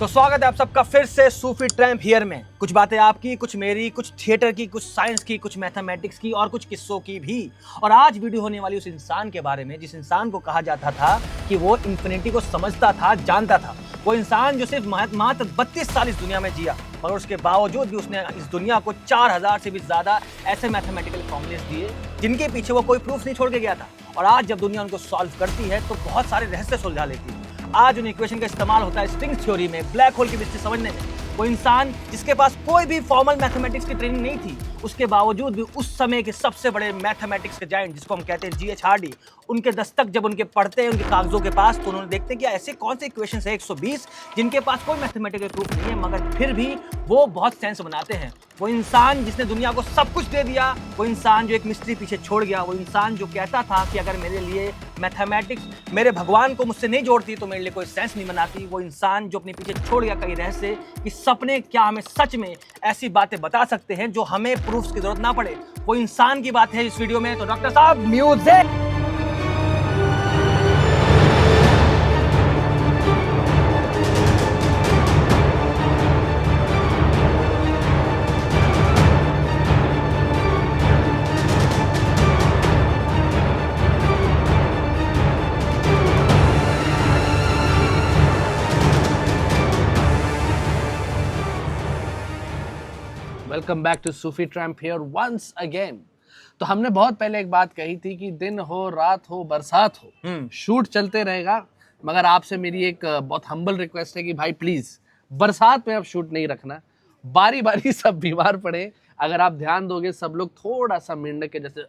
तो स्वागत है आप सबका फिर से सूफी ट्रैम्प हियर में। कुछ बातें आपकी, कुछ मेरी, कुछ थिएटर की, कुछ साइंस की, कुछ मैथमेटिक्स की और कुछ किस्सों की भी। और आज वीडियो होने वाली उस इंसान के बारे में जिस इंसान को कहा जाता था कि वो इन्फिनिटी को समझता था, जानता था। वो इंसान जो सिर्फ मात्र 32 साल इस दुनिया में जिया, मगर उसके बावजूद भी उसने इस दुनिया को 4000 से भी ज्यादा ऐसे मैथमेटिकल फॉर्मूलेस दिए जिनके पीछे वो कोई प्रूफ नहीं छोड़ के गया था। और आज जब दुनिया उनको सॉल्व करती है तो बहुत सारे रहस्य सुलझा लेती है। आज उन इक्वेशन का इस्तेमाल होता है स्ट्रिंग थ्योरी में, ब्लैक होल की मिस्ट्री समझने में। वो इंसान जिसके पास कोई भी फॉर्मल मैथमेटिक्स की ट्रेनिंग नहीं थी, उसके बावजूद भी उस समय के सबसे बड़े मैथमेटिक्स के जायंट जिसको हम कहते हैं जीएच हार्डी, उनके दस्तक जब उनके पढ़ते हैं उनके कागजों के पास, तो उन्होंने देखते हैं कि ऐसे कौन से इक्वेशंस है 120 जिनके पास कोई मैथमेटिकल प्रूफ नहीं है, मगर फिर भी वो बहुत सेंस बनाते हैं। वो इंसान जिसने दुनिया को सब कुछ दे दिया, वो इंसान जो एक मिस्ट्री पीछे छोड़ गया, वो इंसान जो कहता था कि अगर मेरे लिए मैथमेटिक्स मेरे भगवान को मुझसे नहीं जोड़ती तो मेरे लिए कोई सेंस नहीं बनाती। वो इंसान जो अपने पीछे छोड़ गया कई रहस्य कि सपने क्या हमें सच में ऐसी बातें बता सकते हैं जो हमें प्रूफ्स की जरूरत ना पड़े। वो इंसान की बात है इस वीडियो में। तो डॉक्टर साहब, music. Welcome back to Sufi Tramp here once again. तो हमने बहुत पहले एक बात कही थी कि दिन हो, रात हो, बरसात हो, शूट चलते रहेगा। मगर आपसे मेरी एक बहुत हम्बल रिक्वेस्ट है कि भाई प्लीज बरसात में अब शूट नहीं रखना। बारी बारी सब बीमार पड़े। अगर आप ध्यान दोगे सब लोग थोड़ा सा मेंढक के जैसे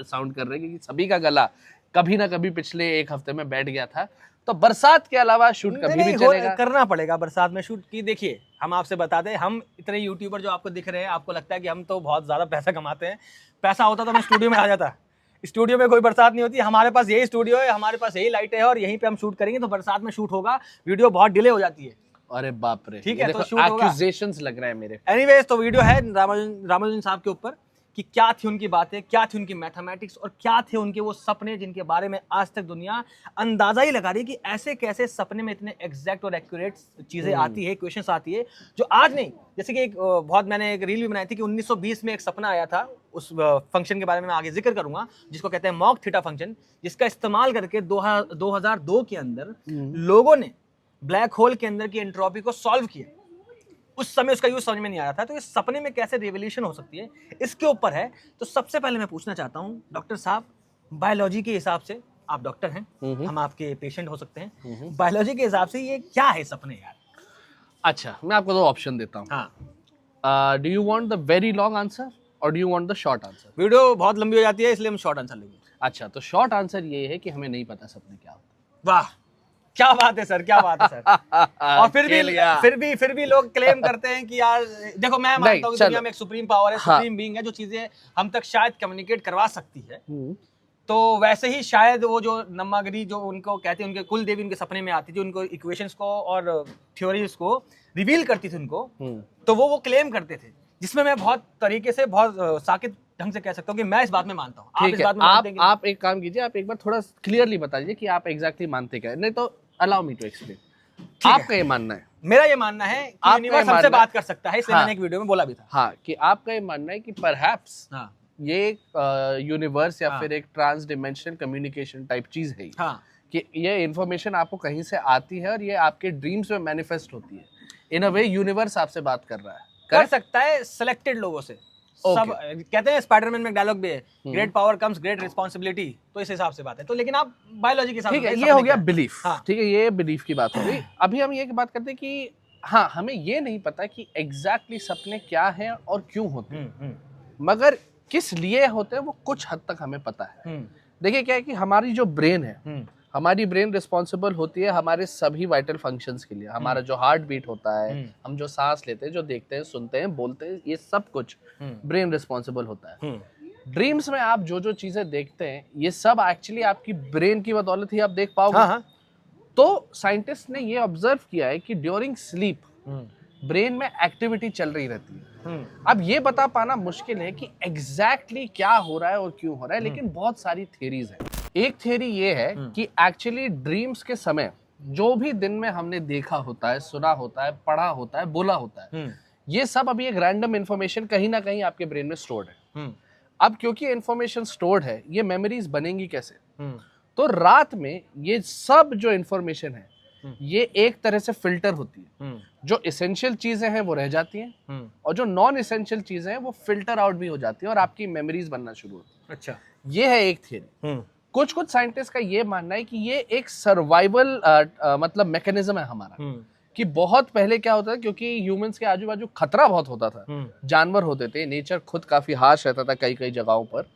साउंड कर रहे हैं क्योंकि सभी का गला कभी ना कभी पिछले एक हफ्ते में बैठ गया था। तो बरसात के अलावा शूट कभी भी चलेगा, करना पड़ेगा बरसात में शूट की। देखिए, हम आपसे बता दें, हम इतने यूट्यूबर जो आपको दिख रहे हैं, आपको लगता है कि हम तो बहुत ज्यादा पैसा कमाते हैं। पैसा होता तो मैं स्टूडियो में आ जाता। स्टूडियो में कोई बरसात नहीं होती। हमारे पास यही स्टूडियो है, हमारे पास यही लाइटें हैं और यहीं पे हम शूट करेंगे। तो बरसात में शूट होगा, वीडियो बहुत डिले हो जाती है। अरे बाप रे, ठीक है, तो शूट होगा। एक्यूजेशंस लग रहे हैं मेरे। एनीवेज, तो वीडियो है रामानुजन साहब के ऊपर कि क्या थी उनकी बातें, क्या थी उनकी मैथमेटिक्स और क्या थे उनके वो सपने जिनके बारे में आज तक दुनिया अंदाजा ही लगा रही है कि ऐसे कैसे सपने में इतने एग्जैक्ट और एक्यूरेट चीजें आती है, क्वेश्चंस आती है जो आज नहीं। जैसे कि एक बहुत मैंने एक रील भी बनाई थी कि 1920 में एक सपना आया था। उस फंक्शन के बारे में मैं आगे जिक्र करूंगा जिसको कहते हैं मॉक थीटा फंक्शन, जिसका इस्तेमाल करके 2002 के अंदर लोगों ने ब्लैक होल के अंदर की एंट्रोपी को सॉल्व किया। उस समय उसका यूज समझ में नहीं आ रहा था। तो इस सपने में कैसे रिवोल्यूशन हो सकती है, इसके ऊपर है। तो सबसे पहले मैं पूछना चाहता हूँ डॉक्टर साहब, बायोलॉजी के हिसाब से आप डॉक्टर हैं, हम आपके पेशेंट हो सकते हैं, बायोलॉजी के हिसाब से ये क्या है सपने यार? अच्छा, मैं आपको दो ऑप्शन देता हूँ। हाँ, do you want the very long answer और do you want the short answer? Video बहुत लंबी हो जाती है इसलिए हम शॉर्ट आंसर लेंगे। अच्छा, तो शॉर्ट आंसर ये है कि हमें नहीं पता सपने क्या होते। वाह, क्या बात है सर, क्या बात है सर। और फिर भी लोग क्लेम करते हैं कि यार देखो, मैं मानता हूँ कि दुनिया में एक सुप्रीम पावर है, सुप्रीम बीइंग है जो चीजें हम तक शायद कम्युनिकेट करवा सकती है। तो वैसे ही शायद वो जो नम्मागिरी जो उनको कहते हैं, उनके कुल देवी उनके सपने में आती थी, उनको इक्वेशंस को और थ्योरीज को रिवील करती थी उनको। तो वो क्लेम करते थे, जिसमें मैं बहुत तरीके से बहुत साकित ढंग से कह सकता हूँ कि मैं इस बात में मानता हूँ। ठीक है, आप एक काम कीजिए, आप एक बार थोड़ा क्लियरली बता दीजिए कि आप एग्जैक्टली मानते क्या है। नहीं तो अलाउ मी टू एक्सप्लेन। आपका ये मानना है? मेरा ये मानना है कि यूनिवर्स हमसे बात कर सकता है, इसलिए मैंने एक वीडियो में बोला भी था। हाँ, कि आपका ये मानना है कि परहैप्स ये एक यूनिवर्स या फिर एक ट्रांस डिमेंशनल कम्युनिकेशन टाइप चीज है। हाँ, कि ये इन्फॉर्मेशन आपको कहीं से आती है और ये आपके ड्रीम्स में मैनिफेस्ट होती है। इन अ वे यूनिवर्स आपसे बात कर रहा है, कर सकता है सिलेक्टेड लोगों से। सब कहते हैं, स्पाइडरमैन में डायलॉग भी है, great power comes great responsibility. तो इस हिसाब से बात है। तो लेकिन आप बायोलॉजी के हिसाब से, ठीक है, ये हो गया बिलीफ। ठीक है, ये बिलीफ की बात हो गई। अभी हम ये बात करते हैं कि हाँ, हमें ये नहीं पता कि एग्जैक्टली सपने क्या हैं और क्यों होते हैं, मगर किस लिए होते हैं वो कुछ हद तक हमें पता है। देखिए, क्या है कि हमारी जो ब्रेन है, हमारी ब्रेन रिस्पॉन्सिबल होती है हमारे सभी वाइटल फंक्शंस के लिए। हमारा जो हार्ट बीट होता है, हम जो सांस लेते हैं, जो देखते हैं, सुनते हैं, बोलते हैं, ये सब कुछ ब्रेन रिस्पॉन्सिबल होता है। ड्रीम्स में आप जो जो चीजें देखते हैं, ये सब एक्चुअली आपकी ब्रेन की बदौलत ही आप देख पाओगे। तो साइंटिस्ट ने ये ऑब्जर्व किया है कि ड्यूरिंग स्लीप ब्रेन में एक्टिविटी चल रही रहती है। अब ये बता पाना मुश्किल है कि एग्जैक्टली क्या हो रहा है और क्यों हो रहा है, लेकिन बहुत सारी थियरीज हैं। एक थियरी ये है कि एक्चुअली ड्रीम्स के समय जो भी दिन में हमने देखा होता है, सुना होता है, पढ़ा होता है, बोला होता है, ये सब अभी एक रैंडम इंफॉर्मेशन कहीं ना कहीं आपके ब्रेन में स्टोर्ड है। अब क्योंकि इंफॉर्मेशन स्टोर्ड है, ये मेमोरीज बनेंगी कैसे? तो रात में ये सब जो इंफॉर्मेशन है ये एक तरह से फिल्टर होती है। जो इसेंशियल चीजें हैं वो रह जाती हैं और जो नॉन इसेंशियल चीजें हैं वो फिल्टर आउट भी हो जाती हैं और आपकी मेमोरीज बनना शुरू होती है। अच्छा, ये है एक थियरी। कुछ साइंटिस्ट का ये मानना है कि ये एक सर्वाइवल मतलब मैकेनिज्म है हमारा, कि बहुत पहले क्या होता था, क्योंकि ह्यूमंस के आजू बाजू खतरा बहुत होता था, जानवर होते थे, नेचर खुद काफी हार्श रहता था कई कई जगहों पर,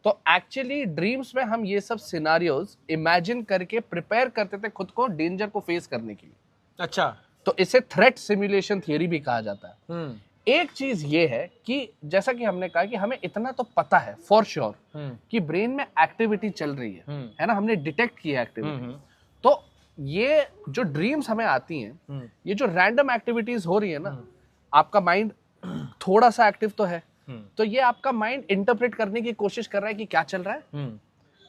तो एक्चुअली ड्रीम्स में हम ये सब सिनारियोज इमेजिन करके प्रिपेयर करते थे खुद को डेंजर को फेस करने के लिए। अच्छा, तो इसे थ्रेट सिमुलेशन थियरी भी कहा जाता है। एक चीज ये है कि जैसा कि हमने कहा कि हमें इतना तो पता है फॉर श्योर कि ब्रेन में एक्टिविटी चल रही है ना, हमने डिटेक्ट किया एक्टिविटी। तो ये जो ड्रीम्स हमें आती हैं, ये जो रैंडम एक्टिविटीज हो रही है ना, आपका माइंड थोड़ा सा एक्टिव तो है, तो ये आपका माइंड इंटरप्रेट करने की कोशिश कर रहा है कि क्या चल रहा है,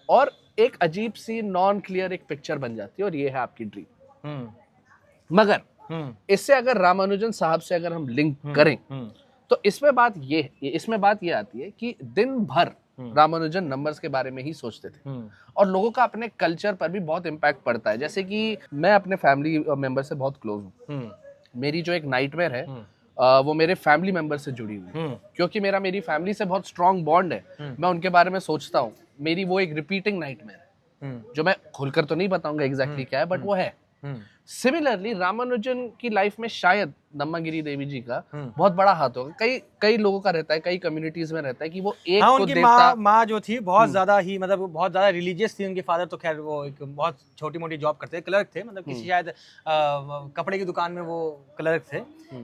और एक अजीब सी नॉन क्लियर एक पिक्चर बन जाती है, और ये है आपकी ड्रीम। मगर इससे अगर रामानुजन साहब से अगर हम लिंक करें तो इसमें बात ये आती है कि दिन भर रामानुजन नंबर्स के बारे में ही सोचते थे और लोगों का अपने कल्चर पर भी बहुत इम्पैक्ट पड़ता है। जैसे कि मैं अपने फैमिली मेंबर से बहुत क्लोज हूँ, मेरी जो एक नाइटमेयर है वो मेरे फैमिली मेंबर से जुड़ी हुई है, क्योंकि मेरी फैमिली से बहुत स्ट्रॉन्ग बॉन्ड है। मैं उनके बारे में सोचता हूँ, मेरी वो एक रिपीटिंग नाइटमेयर है जो मैं खुलकर तो नहीं बताऊंगा एग्जैक्टली क्या है, बट वो है। सिमिलरली रामानुजन की लाइफ में शायद नम्मागिरी देवी जी का बहुत बड़ा हाथ होगा। कई लोगों का रहता है, कई कम्युनिटीज में रहता है कि वो एक उनकी माँ जो थी बहुत ज्यादा ही मतलब बहुत ज्यादा रिलीजियस थी। उनके फादर तो खैर वो एक बहुत छोटी मोटी जॉब करते थे, क्लर्क थे, मतलब किसी शायद कपड़े की दुकान में वो क्लर्क थे।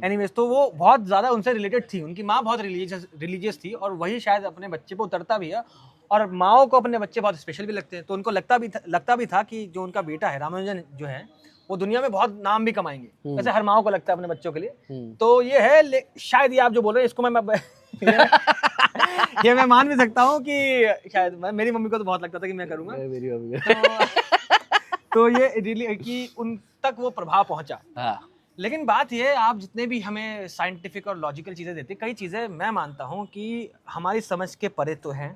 एनीवेज, तो वो बहुत ज्यादा उनसे रिलेटेड थी। उनकी माँ बहुत रिलीजियस थी और वही शायद अपने बच्चे पे उतरता भी है, और माओ को अपने बच्चे बहुत स्पेशल भी लगते हैं। तो उनको लगता भी था कि जो उनका बेटा है रामानुजन जो है वो दुनिया में बहुत नाम भी कमाएंगे, वैसे हर माओ को लगता है अपने बच्चों के लिए। तो ये है, शायद ये आप जो बोल रहे हैं इसको मैं ये मैं मान भी सकता हूँ कि शायद मेरी मम्मी को तो बहुत लगता था कि मैं करूंगा, मेरी मम्मी तो ये कि उन तक वो प्रभाव पहुंचा। लेकिन बात ये, आप जितने भी हमें साइंटिफिक और लॉजिकल चीजें देते, कई चीजें मैं मानता हूँ कि हमारी समझ के परे तो है,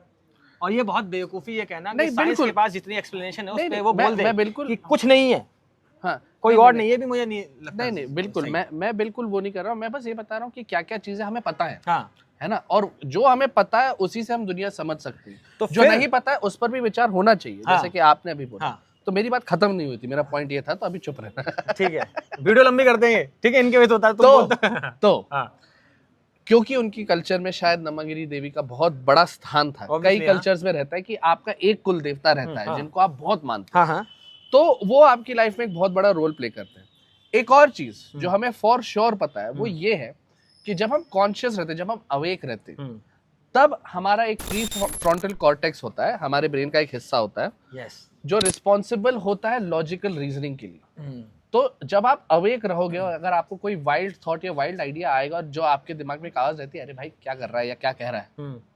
और ये बहुत बेवकूफी ये कहना कि साइंस के पास जितनी एक्सप्लेनेशन है उस पे वो बोल दे कि कुछ नहीं है, हाँ कोई और नहीं है, भी मुझे नहीं लगता। नहीं बिल्कुल, मैं बिल्कुल वो नहीं कर रहा हूँ। मैं बस ये बता रहा हूँ कि क्या क्या चीजें हमें पता है, हाँ है ना, और जो हमें पता है उसी से हम दुनिया समझ सकते हैं। तो जो नहीं पता है उस पर भी विचार होना चाहिए, जैसे कि आपने अभी बोला। तो मेरी बात खत्म नहीं हुई थी, मेरा पॉइंट ये था, तो अभी चुप रहना। ठीक है, वीडियो लंबी कर देंगे, ठीक है, इनके वजह होता है तो क्योंकि उनकी कल्चर में शायद नम्मागिरी देवी का बहुत बड़ा स्थान था। कई कल्चर्स में रहता है कि आपका एक कुल देवता रहता है जिनको आप बहुत मानते हैं, तो वो आपकी लाइफ में एक बहुत बड़ा रोल प्ले करते हैं। एक और चीज जो हमें फॉर श्योर पता है वो ये है कि जब हम कॉन्शियस रहते हैं, जब हम अवेक रहते हैं, तब हमारा एक प्री फ्रंटल कॉर्टेक्स होता है, हमारे ब्रेन का एक हिस्सा होता है जो रिस्पॉन्सिबल होता है लॉजिकल रीजनिंग के लिए। तो जब आप अवेक रहोगे और अगर आपको कोई वाइल्ड थॉट या वाइल्ड आइडिया आएगा और जो आपके दिमाग में एक आवाज रहती है, अरे भाई क्या कर रहा है या क्या कह रहा है,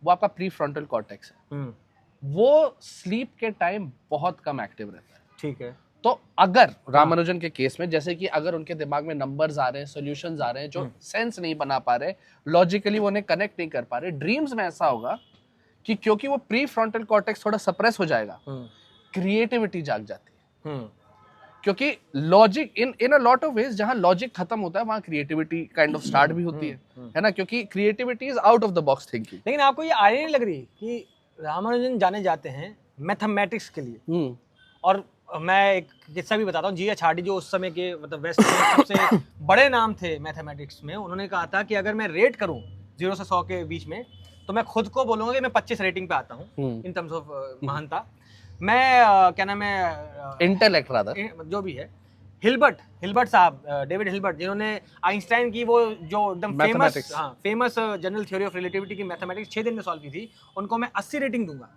वो आपका प्री फ्रंटल कॉर्टेक्स है। वो स्लीप के टाइम बहुत कम एक्टिव रहता है। ठीक है, तो अगर रामानुजन के केस में, जैसे कि अगर उनके दिमाग में नंबर्स आ रहे हैं, सॉल्यूशंस आ रहे हैं जो सेंस नहीं बना पा रहे, लॉजिकली वो उन्हें कनेक्ट नहीं कर पा रहे, ड्रीम्स में ऐसा होगा कि क्योंकि वो प्री फ्रंटल कॉर्टेक्स थोड़ा सप्रेस हो जाएगा, क्रिएटिविटी जाग जाती है। क्योंकि logic in a lot of ways, जहां लॉजिक खत्म होता है वहां क्रिएटिविटी काइंड ऑफ स्टार्ट भी होती है ना, क्योंकि creativity is out of the box thinking. लेकिन आपको ये आइडिया नहीं लग रही कि रामानुजन जाने जाते हैं मैथमेटिक्स के लिए? और मैं एक किस्सा भी बताता हूँ, जी एच हार्डी जो उस समय के मतलब वेस्ट में सबसे बड़े नाम थे मैथमेटिक्स में, उन्होंने कहा था कि अगर मैं रेट करूँ 0 से 100 के बीच में, तो मैं खुद को बोलूँगा कि मैं 25 रेटिंग पे आता हूँ इन टर्म्स ऑफ महानता। मैं क्या नाम है, इंटेलेक्ट रादर, जो भी है, हिल्बर्ट साहब, डेविड हिल्बर्ट, जिन्होंने आइंस्टाइन की वो जो एकदम famous general theory of relativity की मैथमेटिक्स 6 दिन में सॉल्व की थी, उनको मैं 80 रेटिंग दूंगा,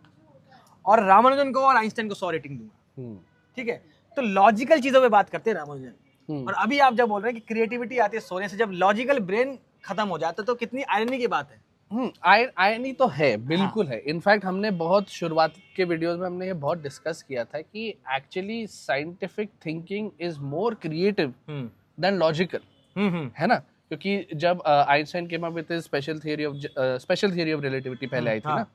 और रामानुजन को और आइंस्टाइन को 100 रेटिंग दूंगा। ठीक है, तो लॉजिकल चीजों पे बात करते हैं रामानुजन। और अभी आप जब बोल रहे हैं कि क्रिएटिविटी आती है सोने से, जब लॉजिकल ब्रेन खत्म हो जाता है, तो कितनी आयरनी की बात है आयरनी तो है, बिल्कुल है। इनफैक्ट हमने बहुत शुरुआत के वीडियोस में हमने ये बहुत डिस्कस किया था कि actually scientific thinking is more creative than logical, है ना? क्योंकि जब Einstein came up with special theory of relativity पहले आई थी ना,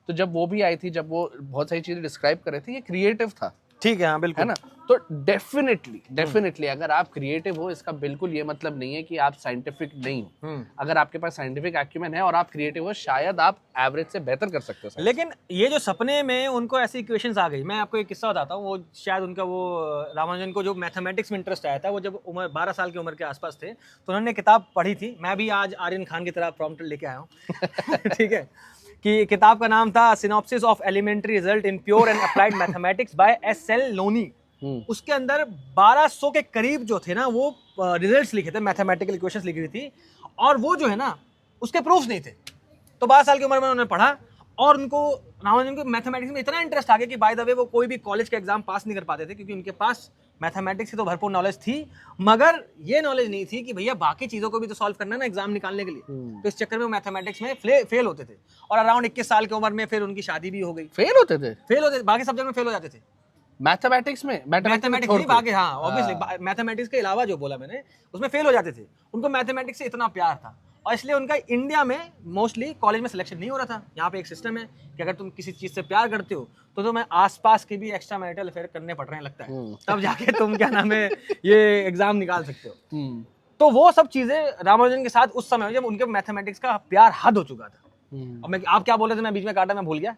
तो जब वो भी आई थी, जब वो बहुत सारी चीजें डिस्क्राइब कर रहे थे, ये क्रिएटिव था। ठीक है, हाँ बिल्कुल, है ना? तो डेफिनेटली अगर आप क्रिएटिव हो, इसका बिल्कुल ये मतलब नहीं है कि आप साइंटिफिक नहीं हो। अगर आपके पास साइंटिफिक एक्यूमेन है और आप क्रिएटिव हो, शायद आप एवरेज से बेहतर कर सकते हो। लेकिन ये जो सपने में उनको ऐसी इक्वेशंस आ गई, मैं आपको एक किस्सा बताता हूँ। वो शायद उनका वो रामानुजन को जो मैथमेटिक्स में इंटरेस्ट आया था, वो जब उम्र 12 साल की उम्र के आसपास थे, तो उन्होंने किताब पढ़ी थी। मैं भी आज आर्यन खान की तरह प्रॉम्प्टर लेके आया हूँ ठीक है, कि किताब का नाम था synopsis of elementary result in pure and applied mathematics by एस.एल. लोनी। उसके अंदर 1200 के करीब जो थे ना, वो रिजल्ट्स लिखे थे, मैथमेटिकल इक्वेशंस लिखी हुई थी, और वो जो है ना, उसके प्रूफ्स नहीं थे। तो 12 साल की उम्र में उन्होंने पढ़ा, और उनको रामानुजन को मैथमेटिक्स में इतना इंटरेस्ट आ गया कि बाय द वे वो कोई भी कॉलेज के एग्जाम पास नहीं कर पाते थे, क्योंकि उनके पास मैथमेटिक्स की तो भरपूर नॉलेज थी, मगर ये नॉलेज नहीं थी कि भैया बाकी चीज़ों को भी तो सॉल्व करना है ना एग्जाम निकालने के लिए। तो इस चक्कर में वो मैथमेटिक्स में फेल होते थे, और अराउंड 21 साल की उम्र में फिर उनकी शादी भी हो गई। फेल होते थे, बाकी सब्जेक्ट में फेल हो जाते थे। मैथमेटिक्स नहीं, बाकी हाँ ऑब्वियसली मैथमेटिक्स के अलावा जो बोला मैंने, उसमें फेल हो जाते थे। उनको मैथमेटिक्स से इतना प्यार था, और इसलिए उनका इंडिया में मोस्टली कॉलेज में सिलेक्शन नहीं हो रहा था। यहाँ पे एक सिस्टम है कि अगर तुम किसी चीज़ से प्यार करते हो, तो तुम्हें आसपास के भी एक्स्ट्रा मैरिटल अफेयर करने पड़ रहे हैं, लगता है, तब जाके तुम क्या नाम है ये एग्जाम निकाल सकते हो। तो वो सब चीज़ें रामानुजन के साथ उस समय, जब उनके मैथमेटिक्स का प्यार हद हो चुका था। और मैं, आप क्या बोल रहे थे, मैं बीच में काटा, मैं भूल गया।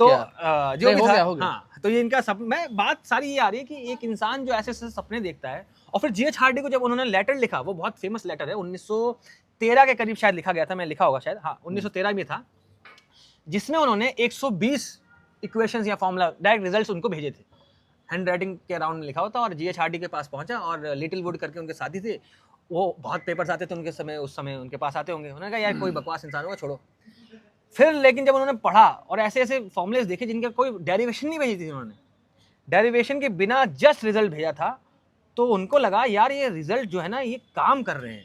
तो जो भी था, हाँ, तो ये इनका मैं बात सारी ये आ रही है कि एक इंसान जो ऐसे ऐसे सपने देखता है, और फिर जीएच हार्डी को जब उन्होंने लेटर लिखा, वो बहुत फेमस लेटर है, 1913 के करीब शायद लिखा गया था, मैं लिखा होगा शायद, हाँ 1913 में था, जिसमें उन्होंने 120 इक्वेशंस या फॉर्मूला डायरेक्ट रिजल्ट्स उनको भेजे थे, हैंड राइटिंग के अराउंड में लिखा होता। और जीएच हार्डी के पास पहुंचा, और लिटिल वुड करके उनके साथी थे, वो बहुत पेपर्स आते थे उनके समय, उस समय उनके पास आते होंगे। उन्होंने कहा यार कोई बकवास इंसान होगा, छोड़ो। फिर लेकिन जब उन्होंने पढ़ा और ऐसे ऐसे फॉर्मूलेस देखे जिनका कोई डेरिवेशन नहीं भेजी थी, उन्होंने डेरिवेशन के बिना जस्ट रिजल्ट भेजा था, तो उनको लगा यार ये रिजल्ट जो है ना, ये काम कर रहे हैं,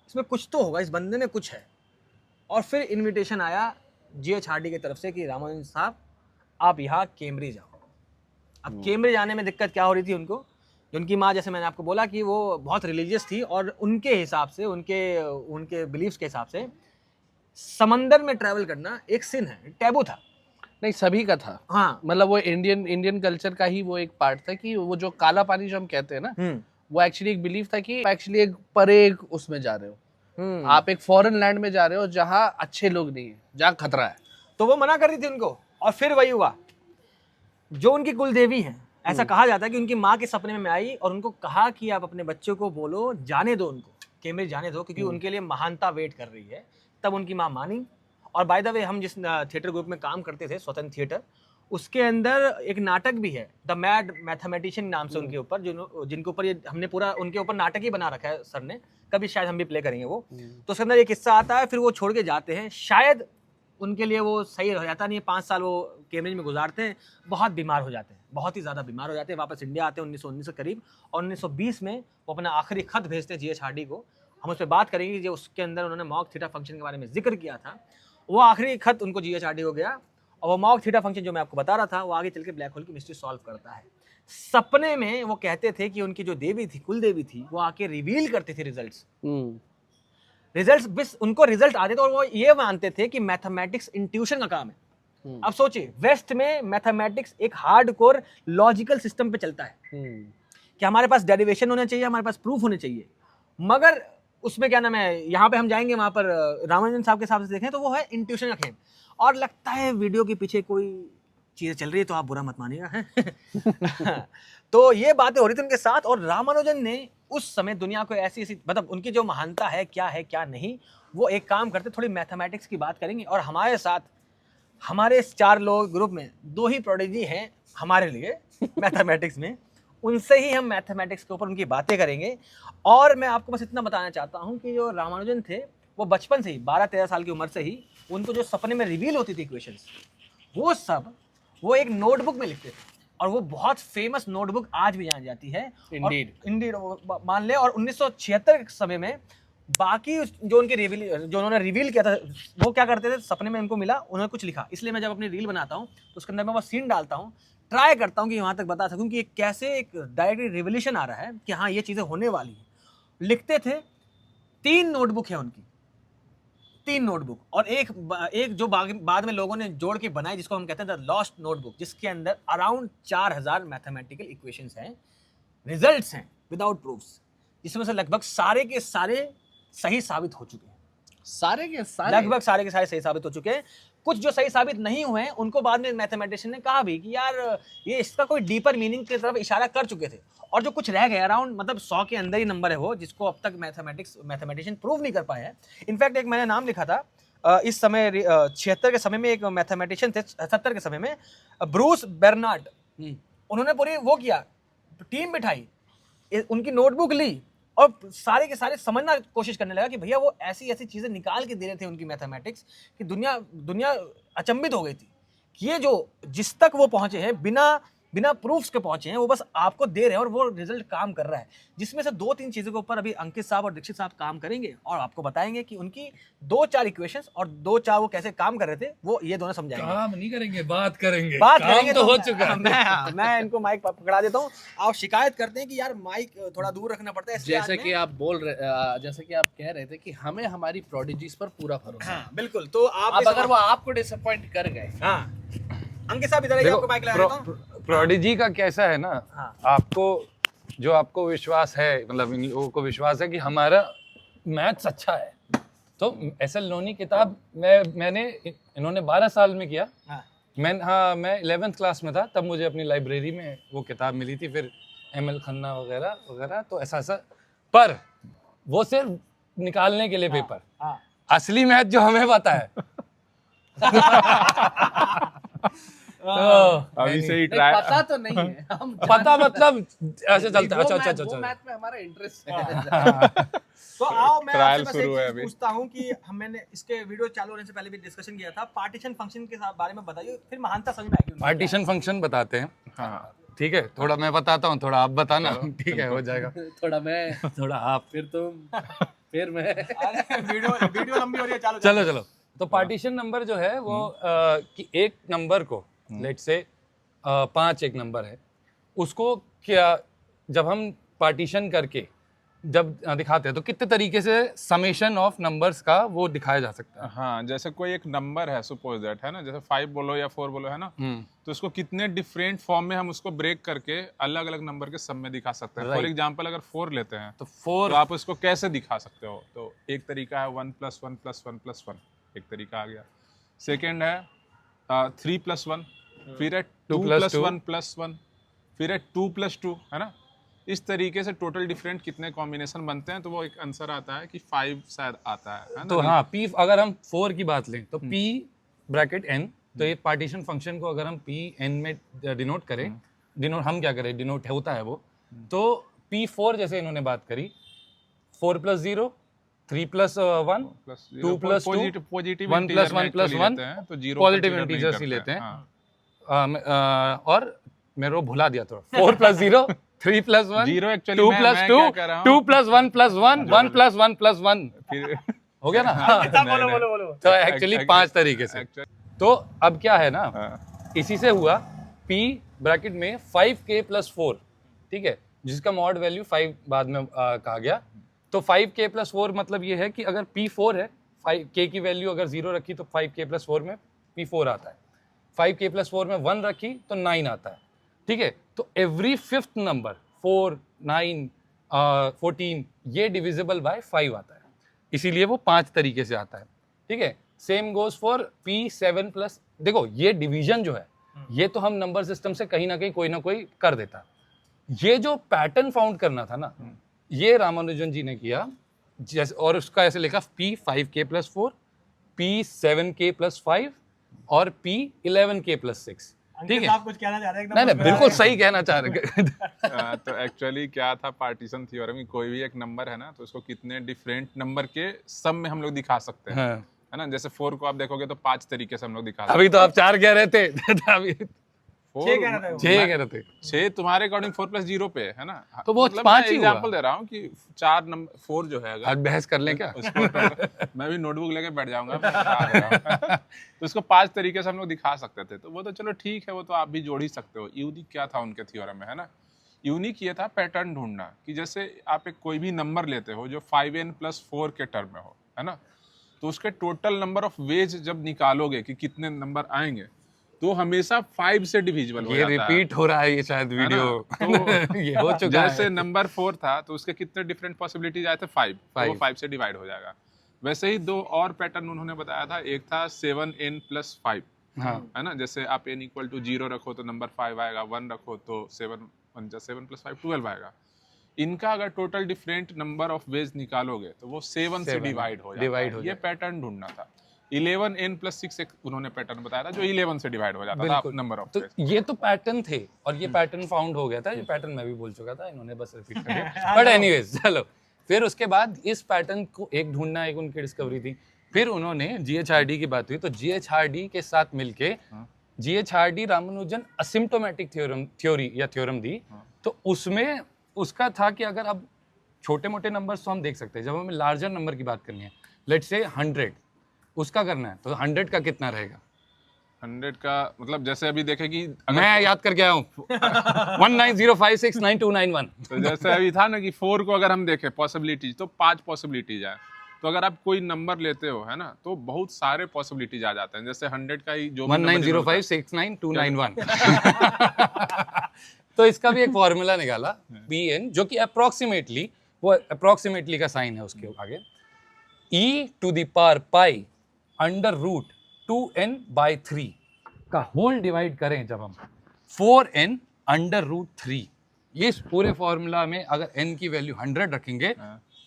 इसमें कुछ तो होगा, इस बंदे में कुछ है। और फिर इनविटेशन आया जीएच हार्डी की तरफ से कि रामानुजन साहब आप यहाँ कैम्ब्रिज आओ। अब कैम्ब्रिज आने में दिक्कत क्या हो रही थी उनको, उनकी माँ, जैसे मैंने आपको बोला कि वो बहुत रिलीजियस थी, और उनके हिसाब से, उनके बिलीव्स के हिसाब से समंदर में ट्रैवल करना एक सिन है, टैबू था। नहीं, सभी का था, हाँ, मतलब वो इंडियन कल्चर का ही वो एक पार्ट था कि वो जो काला पानी जो हम कहते हैं ना, वो एक्चुअली एक बिलीफ था कि एक्चुअली एक परे उसमें जा रहे हो, आप एक फॉरेन लैंड में जा रहे हो जहाँ अच्छे लोग नहीं है, जहाँ खतरा है। तो वो मना कर रही थी उनको, और फिर वही हुआ, जो उनकी कुलदेवी है, ऐसा कहा जाता है कि उनकी माँ के सपने में आई और उनको कहा कि आप अपने बच्चों को बोलो, जाने दो उनको, कैम्ब्रिज जाने दो, क्योंकि उनके लिए महानता वेट कर रही है। तब उनकी माँ मानी। और बाय द वे, हम जिस थिएटर ग्रुप में काम करते थे, स्वतंत्र थिएटर, उसके अंदर एक नाटक भी है, द मैड मैथमेटिशियन नाम से, उनके ऊपर, जिनके ऊपर ये हमने पूरा उनके ऊपर नाटक ही बना रखा है सर ने, कभी शायद हम भी प्ले करेंगे वो। तो उसके अंदर एक किस्सा आता है, फिर वो छोड़ के जाते हैं, शायद उनके लिए वो सही हो जाता नहीं है, 5 साल वो कैम्ब्रिज में गुजारते हैं, बहुत बीमार हो जाते हैं, बहुत ही ज़्यादा बीमार हो जाते हैं, वापस इंडिया आते हैं 1919 के करीब, और 1920 में वो अपना आखिरी खत भेजते हैं जीएच हार्डी को। हम उस पर बात करेंगे, जो उसके अंदर उन्होंने मॉक थीटा फंक्शन के बारे में जिक्र किया था, वो आखिरी खत उनको जीएच हार्डी को गया, और वो मॉक थीटा फंक्शन जो मैं आपको बता रहा था, वो आगे चल के ब्लैक होल की मिस्ट्री सॉल्व करता है। सपने में वो कहते थे कि उनकी जो देवी थी, कुल देवी थी, वो आके रिवील करती थी रिजल्ट्स, बस उनको रिजल्ट आते थे, और वो ये मानते थे कि मैथमेटिक्स इंट्यूशन का काम है। अब सोचिए, वेस्ट में मैथमेटिक्स एक हार्डकोर लॉजिकल सिस्टम पे चलता है कि हमारे पास डेरिवेशन होना चाहिए, हमारे पास प्रूफ होने चाहिए, मगर उसमें क्या नाम है, यहाँ पे हम जाएंगे, वहाँ पर रामानुजन साहब के हिसाब से देखें तो वो है इंट्यूशन का खेल। और लगता है वीडियो के पीछे कोई चीज़ें चल रही है, तो आप बुरा मत मानिएगा तो ये बातें हो रही थी उनके साथ, और रामानुजन ने उस समय दुनिया को ऐसी मतलब उनकी जो महानता है क्या नहीं, वो एक काम करते, थोड़ी मैथमेटिक्स की बात करेंगे। और हमारे साथ, हमारे 4 लोग ग्रुप में 2 ही प्रोडिजी हैं हमारे लिए मैथमेटिक्स में, उनसे ही हम मैथमेटिक्स के ऊपर उनकी बातें करेंगे। और मैं आपको बस इतना बताना चाहता हूँ कि जो रामानुजन थे, वो बचपन से ही, 12-13 साल की उम्र से ही, उनको जो सपने में रिवील होती थी इक्वेशंस, वो सब वो एक नोटबुक में लिखते थे, और वो बहुत फेमस नोटबुक आज भी जानी जाती है। इंडीड मान ले। और 1976 के समय में बाकी जो उनके जो उन्होंने रिवील किया था, वो क्या करते थे, सपने में उनको मिला, उन्होंने कुछ लिखा। इसलिए मैं जब अपनी रील बनाता हूँ तो उसके अंदर मैं वो सीन डालता हूँ, ट्राई करता हूँ कि वहां तक बता सकूं कि कैसे एक डायरेक्ट रिवोल्यूशन आ रहा है कि हाँ ये चीजें होने वाली है। लिखते थे, 3 नोटबुक है उनकी, 3 नोटबुक, और एक जो बाद में लोगों ने जोड़ के बनाई, जिसको हम कहते हैं द लॉस्ट नोटबुक, जिसके अंदर अराउंड 4000 मैथमेटिकल इक्वेशंस हैं, रिजल्ट्स हैं विदाउट प्रूफ्स, जिसमें से लगभग सारे के सारे सही साबित हो चुके हैं। सारे के सारे, लगभग सारे के सारे सही साबित हो चुके हैं। कुछ जो सही साबित नहीं हुए हैं उनको बाद में मैथमेटिशियन ने कहा भी कि यार ये इसका कोई डीपर मीनिंग की तरफ इशारा कर चुके थे, और जो कुछ रह गए अराउंड मतलब 100 के अंदर ही नंबर है वो, जिसको अब तक मैथमेटिशियन प्रूव नहीं कर पाए हैं। इनफैक्ट एक मैंने नाम लिखा था इस समय 76 के समय में, एक मैथमेटिशियन थे 70 के समय में, ब्रूस बेर्नार्ड, उन्होंने पूरी वो किया, टीम बिठाई, उनकी नोटबुक ली और सारे के सारे समझना कोशिश करने लगा कि भैया वो ऐसी ऐसी चीजें निकाल के दे रहे थे उनकी मैथमेटिक्स कि दुनिया अचंभित हो गई थी कि ये जो जिस तक वो पहुंचे हैं बिना प्रूफ्स के पहुंचे हैं, वो बस आपको दे रहे हैं और वो रिजल्ट काम कर रहा है। जिसमें से 2-3 चीजों के ऊपर अभी अंकित साहब और दीक्षित साहब काम करेंगे और आपको बताएंगे कि उनकी 2-4 इक्वेशंस और 2-4 वो कैसे काम कर रहे थे, वो ये दोनों समझाएंगे। काम नहीं करेंगे, बात करेंगे, तो हो चुका है। मैं इनको माइक पकड़ा देता हूँ। आप शिकायत करते हैं कि यार माइक थोड़ा दूर रखना पड़ता है, जैसे कि आप जैसे कि आप कह रहे थे कि हमें हमारी प्रोडिजीज पर पूरा भरोसा है। हाँ बिल्कुल। तो आप अगर वो आपको डिसअपॉइंट कर गए, हाँ अंकित साहब इधर आइए, आपको माइक लगा देता हूँ। प्रोडिजी का कैसा है ना, हाँ। आपको विश्वास है, मतलब इन लोगों को विश्वास है कि हमारा मैथ्स अच्छा है, तो एस एल लोनी किताब मैंने इन्होंने 12 साल में किया। हाँ। मैं 11th क्लास में था, तब मुझे अपनी लाइब्रेरी में वो किताब मिली थी, फिर ML खन्ना वगैरह वगैरह, तो ऐसा पर वो सिर्फ निकालने के लिए पेपर। हाँ। असली मैथ जो हमें पता है तो अभी से ही ट्राई, पता तो नहीं है, हम पता मतलब ऐसे चलता है। अच्छा मैथ में हमारा इंटरेस्ट है। तो आओ मैं ट्रायल आपसे बस शुरू है एक अभी। चीज पूछता हूँ कि मैंने इसके वीडियो चालू होने से पहले भी डिस्कशन किया था, पार्टीशन फंक्शन के बारे में बताइए, फिर महानता समझ में आएगी। पार्टीशन फंक्शन बताते हैं, हाँ ठीक है, थोड़ा मैं बताता हूँ, थोड़ा आप बताना, ठीक है, हो जाएगा। थोड़ा मैं, थोड़ा आप, फिर तुम, फिर मैं। अरे वीडियो लंबी हो रही है, चलो। तो पार्टीशन नंबर जो है वो कि एक नंबर को, लेट से 5 एक नंबर है, उसको क्या जब हम पार्टीशन करके जब दिखाते हैं तो कितने तरीके से समेशन ऑफ नंबर्स का वो दिखाया जा सकता है। हाँ, जैसे कोई एक नंबर है, सपोज दैट, है ना, जैसे 5 बोलो या 4 बोलो, है ना, तो उसको कितने डिफरेंट फॉर्म में हम उसको ब्रेक करके अलग अलग नंबर के सब में दिखा सकते हैं। फॉर एग्जांपल अगर 4 लेते हैं तो 4 तो आप उसको कैसे दिखा सकते हो, तो एक तरीका है 1 + 1 + 1 + 1, एक तरीका आ गया। सेकेंड है 3 + 1, फिर है 2 + 1 + 1, फिर है 2 + 2, है ना। इस तरीके से टोटल डिफरेंट कितने कॉम्बिनेशन बनते हैं, तो वो एक आंसर आता है कि 5 शायद आता है ना। तो हाँ, P अगर हम 4 की बात लें तो P ब्रैकेट N, तो ये पार्टीशन फंक्शन को अगर हम P N में डिनोट करें, हम क्या करें, डिनोट होता है वो, तो P4 जैसे इन्होंने बात करी, 4 + 0, 3 + 1, 2 + 2, 1 + 1 + 1, तो जीरो पॉजिटिव इंटीजर्स ही लेते हैं। और मेरे को भुला दिया थोड़ा, 4 + 0, 3 + 1, जीरो 2 + 2, 2 + 1 + 1, 1 + 1 + 1, फिर हो गया ना। बोलो। तो एक्चुअली 5 तरीके से। तो अब क्या है ना, इसी से हुआ P ब्रैकेट में 5k + 4, ठीक है, जिसका मॉड वैल्यू 5 बाद में कहा गया। तो 5k + 4 मतलब ये है कि अगर P4 है, 5k की वैल्यू अगर 0 रखी तो 5k + 4 में P4 आता है, 5k + 4 में 1 रखी तो 9 आता है, ठीक है। तो एवरी 5th नंबर 4, 9, 14 ये डिविजिबल बाय 5 आता है, इसीलिए वो 5 तरीके से आता है, ठीक है। सेम गोज फॉर P7 +, देखो ये डिवीजन जो है ये तो हम नंबर सिस्टम से कहीं ना कहीं कोई ना कोई कर देता, ये जो पैटर्न फाउंड करना था ना, ये रामानुजन जी ने किया, जैसे, और उसका ऐसे लिखा P5k + 4, P7k + 5 और P11k + 6, ठीक है। आप कुछ कहना चाह रहे हैं? नहीं, बिल्कुल सही कहना चाह रहे। तो एक्चुअली क्या था, पार्टीशन थ्योरम में कोई भी एक नंबर है ना, तो उसको कितने डिफरेंट नंबर के सब में हम लोग दिखा सकते हैं, हाँ। है ना। जैसे 4 को आप देखोगे तो 5 तरीके से हम लोग दिखा सकते अभी तो आप 4 कह रहे थे। अभी छह कह रहा था वो। 6 कह रहे थे। 6 तुम्हारे अकॉर्डिंग 4 + 0 पे है ना, तो वो मतलब 5 मैं ही हुआ। एग्जांपल दे रहा हूँ कि 4 नंबर 4 जो है अगर आज बहस कर लें क्या? उसको मैं भी नोटबुक लेके बैठ जाऊंगा, मैं बता रहा हूँ। तो इसको 5 तरीके से हम लोग दिखा सकते थे, तो वो तो चलो ठीक है, वो तो आप भी जोड़ ही सकते हो। यूनिक क्या था उनके थ्योरम में, है ना, यूनिक ये था पैटर्न ढूंढना, कि जैसे आप एक कोई भी नंबर लेते हो जो 5n + 4 के टर्म में हो, है ना, तो उसके टोटल नंबर ऑफ वेज जब निकालोगे कि कितने नंबर आएंगे, तो हमेशा 5 से डिविजिबल हो ये जाता है। रिपीट हो रहा है ये शायद है ना? वीडियो। तो ये हो चुका जैसे है। नंबर 4 था तो उसके कितने डिफरेंट पॉसिबिलिटीज आए थे, 5, तो वो 5 5 से डिवाइड हो जाएगा। वैसे ही 2 और पैटर्न उन्होंने बताया था, एक था 7n + 5, हाँ है ना, जैसे आप n = 0 रखो तो नंबर 5 आएगा, 1 रखो तो 7 + 5 12 आएगा। इनका अगर total different number of ways निकालोगे तो वो 7 से 7 डिवाइड हो divide जाता हो है। ये पैटर्न ढूंढना था। 11n + 6 एक उन्होंने पैटर्न बताया था जो 11 से डिवाइड हो जाता था बिल्कुल। नंबर ऑफ तो वेज। ये तो पैटर्न थे और ये पैटर्न फाउंड हो गया था। ये पैटर्न मैं भी बोल चुका था, इन्होंने बस रिपीट कर दिया। बट एनीवेज चलो, फिर उसके बाद इस पैटर्न को एक ढूंढना एक उनकी डिस्कवरी थी। फिर उन्होंने GHRD की बात हुई, तो GHRD के साथ मिलके GHRD रामानुजन असिम्प्टोमेटिक थ्योरी या थ्योरम दी। तो उसमें उसका था कि अगर अब छोटे मोटे नंबर्स तो हम देख सकते हैं, जब हमें लार्जर नंबर की बात करनी है, लेट्स से 100 उसका करना है, तो 100 का कितना रहेगा? 100 का मतलब जैसे अभी देखे कि मैं याद करके आया हूँ 1905699291। तो जैसे अभी था ना कि 4 को अगर हम देखें पॉसिबिलिटीज, तो 5 पॉसिबिलिटीज है। तो अगर आप कोई नंबर लेते हो, है ना, तो बहुत सारे पॉसिबिलिटीज आ जाते हैं। जैसे 100 का ही जो 1905699291। तो इसका भी एक फॉर्मूला निकाला Pn, जो कि अप्रोक्सीमेटली, वो अप्रोक्सीमेटली का साइन है उसके आगे, e⁻ पाई √2n/3 का होल डिवाइड करें जब हम 4n √3, ये इस पूरे फॉर्मूला में अगर n की वैल्यू 100 रखेंगे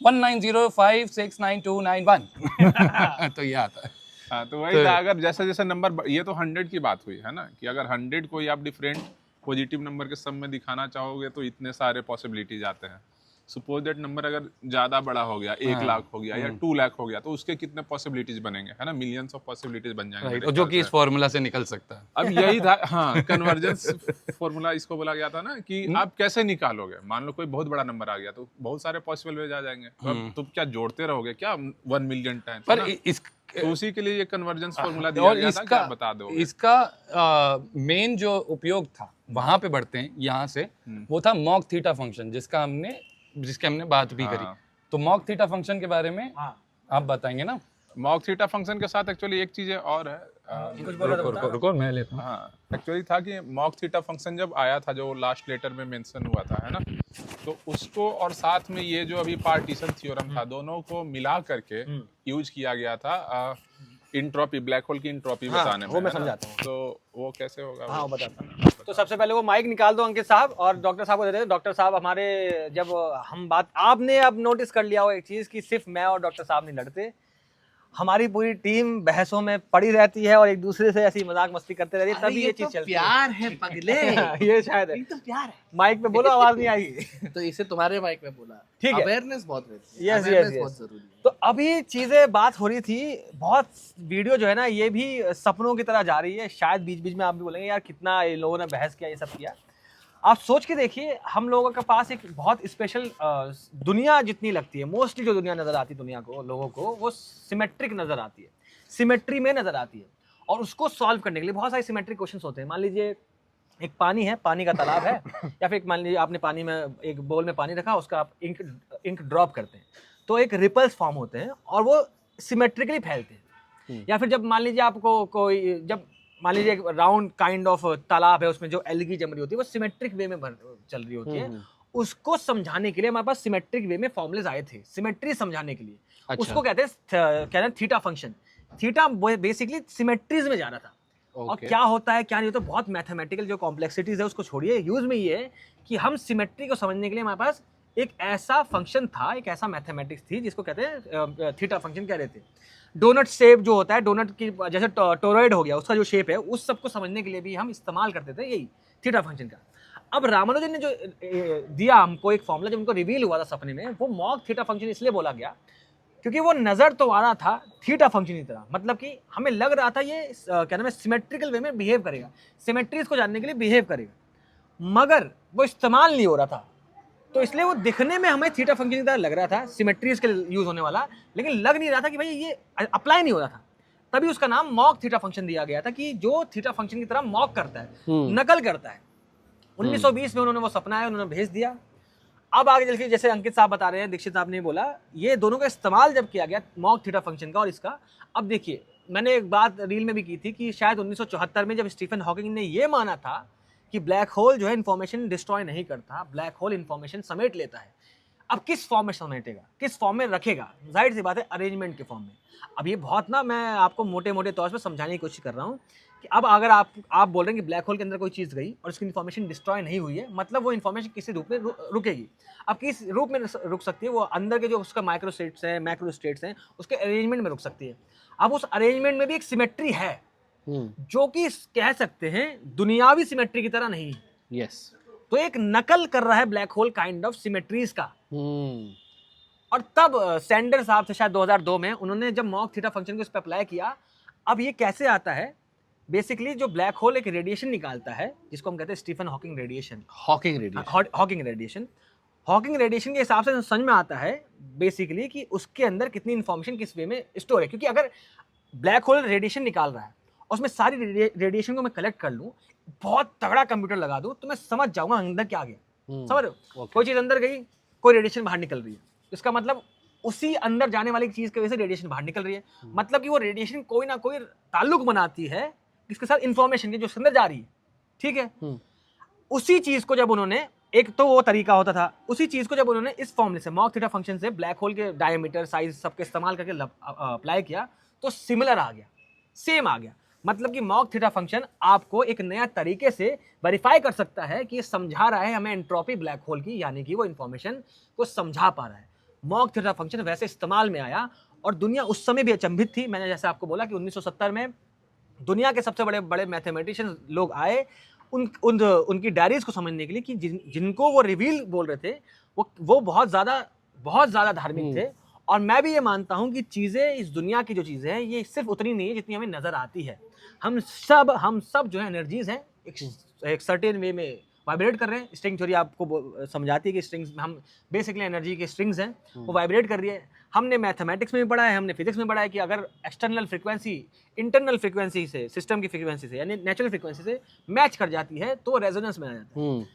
1905699291 तो ये आता है। हाँ, तो वही था। अगर जैसे जैसे नंबर, ये तो 100 की बात हुई, है ना, कि अगर 100 को ही आप डिफरेंट पॉजिटिव नंबर के सम में दिखाना चाहोगे तो इतने सारे पॉसिबिलिटीज आते हैं। सपोज दैट नंबर अगर ज्यादा बड़ा हो गया, 1 लाख हो गया या 2 लाख हो गया, तो उसके कितने पॉसिबिलिटीज बनेंगे, है ना, मिलियंस ऑफ पॉसिबिलिटीज बन जाएंगे। और जो कि इस फॉर्मूला से निकल सकता है। अब यही था, हाँ, कन्वर्जेंस फॉर्मूला इसको बोला गया था ना, कि आप कैसे निकालोगे। मान लो कोई बहुत बड़ा नंबर आ गया तो बहुत सारे पॉसिबल वेज आ जाएंगे, तो अब तुम क्या जोड़ते रहोगे क्या 1 मिलियन टाइम्स, पर इस तो उसी के लिए ये कन्वर्जेंस फॉर्मूला दिया गया था कि आप बता दो। इसका मेन जो उपयोग था, वहां पे बढ़ते हैं यहाँ से, वो था मॉक थीटा फंक्शन, जिसके हमने बात भी करी। तो मॉक थीटा फंक्शन के बारे में आप बताएंगे ना? मॉक थीटा फंक्शन के साथ एक्चुअली एक चीज और है, रुको मैं लेता हूँ। हाँ, एक्चुअली था कि मॉक थीटा फंक्शन जब आया था, जो लास्ट लेटर में मेंशन हुआ था, है ना, तो उसको और साथ में ये जो अभी पार्टीशन थ्योरम था, दोनों को मिला करके यूज किया गया था इंट्रोपी, ब्लैक होल की इंट्रोपी बताने में। वो मैं समझाता हूँ। तो वो कैसे होगा? हाँ, वो बताता हूँ। तो सबसे पहले वो माइक निकाल दो अंकित साहब और डॉक्टर साहब को दे दो। डॉक्टर साहब, हमारे जब हम बात, आपने अब नोटिस कर लिया हो एक चीज कि सिर्फ मैं और डॉक्टर साहब नहीं लड़ते, हमारी पूरी टीम बहसों में पड़ी रहती है और एक दूसरे से ऐसी मजाक मस्ती करते रहती है, तभी ये चीज चलती है। प्यार है पगले। ये शायद है। तो प्यार है। माइक पे बोलो, आवाज नहीं आएगी। तो इसे तुम्हारे माइक में बोला। ठीक है। अवेयरनेस बहुत रहती है। Yes, Awareness yes, yes. बहुत जरूरी है। तो अभी चीजें बात हो रही थी, बहुत वीडियो जो है ना, ये भी सपनों की तरह जा रही है। शायद बीच बीच में आप भी बोलेंगे यार कितना ये लोगों ने बहस किया, ये सब किया। आप सोच के देखिए, हम लोगों के पास एक बहुत स्पेशल दुनिया जितनी लगती है, मोस्टली जो दुनिया नजर आती है दुनिया को, लोगों को, वो सिमेट्रिक नजर आती है, सिमेट्री में नजर आती है। और उसको सॉल्व करने के लिए बहुत सारे सिमेट्रिक क्वेश्चंस होते हैं। मान लीजिए एक पानी है, पानी का तालाब है, या फिर मान लीजिए आपने पानी में एक बोल में पानी रखा, उसका आप इंक ड्रॉप करते हैं, तो एक रिपल्स फॉर्म होते हैं और वो सिमेट्रिकली फैलते हैं। या फिर जब मान लीजिए आपको कोई, जब मान लीजिए एक राउंड काइंड ऑफ तालाब है, उसमें जो एल्गी जम रही होती है वो सिमेट्रिक वे में चल रही होती है, उसको समझाने के लिए हमारे पास सिमेट्रिक वे में फॉर्मुलेज आए थे, सिमेट्री समझाने के लिए। अच्छा। उसको कहते हैं theta function. Theta basically symmetries में जा रहा था। और क्या होता है क्या नहीं होता, बहुत मैथमेटिकल जो कॉम्प्लेक्सिटीज है उसको छोड़िए, यूज में ये है कि हम सिमेट्री को समझने के लिए हमारे पास एक ऐसा फंक्शन था, एक ऐसा मैथमेटिक्स थी जिसको कहते हैं थीटा फंक्शन कह रहे थे। डोनट शेप जो होता है, डोनट की जैसे टोरॉइड हो गया, उसका जो शेप है, उस सब को समझने के लिए भी हम इस्तेमाल करते थे यही थीटा फंक्शन का। अब रामानुजन ने जो दिया हमको एक फॉर्मूला, जब उनको रिवील हुआ था सपने में, वो मॉक थीटा फंक्शन इसलिए बोला गया क्योंकि वो नजर तो आ रहा था थीटा फंक्शन की तरह, मतलब कि हमें लग रहा था ये क्या नाम है सिमेट्रिकल वे में बिहेव करेगा, सिमेट्रीज को जानने के लिए बिहेव करेगा, मगर वो इस्तेमाल नहीं हो रहा था। तो इसलिए वो दिखने में हमें थीटा फंक्शन की तरह लग रहा था, सिमेट्रीज के यूज होने वाला, लेकिन लग नहीं रहा था कि भाई ये अप्लाई नहीं हो रहा था। तभी उसका नाम मॉक थीटा फंक्शन दिया गया था, कि जो थीटा फंक्शन की तरह मॉक करता है, नकल करता है। 1920 में उन्होंने वो सपना है, उन्होंने भेज दिया। अब आगे चल के जैसे अंकित साहब बता रहे हैं, दीक्षित साहब ने बोला, ये दोनों का इस्तेमाल जब किया गया मॉक थीटा फंक्शन का और इसका, अब देखिए मैंने एक बात रील में भी की थी कि शायद 1974 में जब स्टीफन हॉकिंग ने ये माना था कि ब्लैक होल जो है इन्फॉर्मेशन डिस्ट्रॉय नहीं करता, ब्लैक होल इन्फॉर्मेशन समेट लेता है। अब किस फॉर्म में समेटेगा, किस फॉर्म में रखेगा, जाहिर सी बात है अरेंजमेंट के फॉर्म में। अब ये बहुत ना, मैं आपको मोटे मोटे तौर पे समझाने की कोशिश कर रहा हूँ कि अब अगर आप बोल रहे हैं कि ब्लैक होल के अंदर कोई चीज़ गई और उसकी इन्फॉर्मेशन डिस्ट्रॉय नहीं हुई है, मतलब वो इन्फॉर्मेशन किसी रूप में रुकेगी। अब किस रूप में रुक सकती है, वो अंदर के जो उसका माइक्रो स्टेट्स हैं, मैक्रो स्टेट्स हैं, उसके अरेंजमेंट में रुक सकती है। अब उस अरेंजमेंट में भी एक सिमेट्री है, जो कि कह सकते हैं दुनियावी सिमेट्री की तरह नहीं। यस, तो एक नकल कर रहा है black hole kind of symmetries का। और तब सैंडर साहब थे शायद 2002 में, उन्होंने जब मॉक थीटा फंक्शन को इस पर अप्लाई किया। अब ये कैसे आता है, बेसिकली जो ब्लैक होल एक रेडिएशन निकालता है जिसको हम कहते हैं Stephen Hawking radiation. Hawking radiation के हिसाब से समझ में आता है बेसिकली कि उसके अंदर कितनी इंफॉर्मेशन किस वे में स्टोर है। क्योंकि अगर ब्लैक होल रेडिएशन निकाल रहा है और उसमें सारी रेडिएशन को मैं कलेक्ट कर लूँ, बहुत तगड़ा कंप्यूटर लगा दूँ, तो मैं समझ जाऊंगा अंदर क्या गया। समझ रहे हो, कोई चीज़ अंदर गई, कोई रेडिएशन बाहर निकल रही है, इसका मतलब उसी अंदर जाने वाली चीज़ की वजह से रेडिएशन बाहर निकल रही है। मतलब कि वो रेडिएशन कोई ना कोई ताल्लुक बनाती है इसके साथ इंफॉर्मेशन के, जो उसके अंदर जा रही है। ठीक है, उसी चीज़ को जब उन्होंने, एक तो वो तरीका होता था, उसी चीज़ को जब उन्होंने इस फॉर्मूले से मॉक थीटा फंक्शन से ब्लैक होल के डायमीटर, साइज सबके इस्तेमाल करके अप्लाई किया, तो सिमिलर आ गया, सेम आ गया। मतलब कि मॉक थीटा फंक्शन आपको एक नया तरीके से वेरीफाई कर सकता है कि ये समझा रहा है हमें एंट्रोपी ब्लैक होल की, यानी कि वो इन्फॉर्मेशन को समझा पा रहा है। मॉक थीटा फंक्शन वैसे इस्तेमाल में आया और दुनिया उस समय भी अचंभित थी। मैंने जैसे आपको बोला कि 1970 में दुनिया के सबसे बड़े बड़े मैथमेटिशियन लोग आए उनकी डायरीज को समझने के लिए कि जिनको वो रिवील बोल रहे थे वो बहुत ज़्यादा धार्मिक थे। और मैं भी ये मानता हूँ कि चीज़ें, इस दुनिया की जो चीज़ें हैं, ये सिर्फ उतनी नहीं है जितनी हमें नज़र आती है। हम सब जो है एनर्जीज हैं, एक सर्टेन वे में वाइब्रेट कर रहे हैं। स्ट्रिंग थ्योरी आपको समझाती है कि स्ट्रिंग्स, हम बेसिकली एनर्जी के स्ट्रिंग्स हैं, वो वाइब्रेट कर रही है। हमने मैथमेटिक्स में भी पढ़ा है, हमने फिजिक्स में पढ़ा है कि अगर एक्सटर्नल फ्रीक्वेंसी इंटरनल फ्रीक्वेंसी से, सिस्टम की फ्रीक्वेंसी से यानी नेचुरल फ्रीक्वेंसी से मैच कर जाती है तो रेजोनेंस में आ जाता है।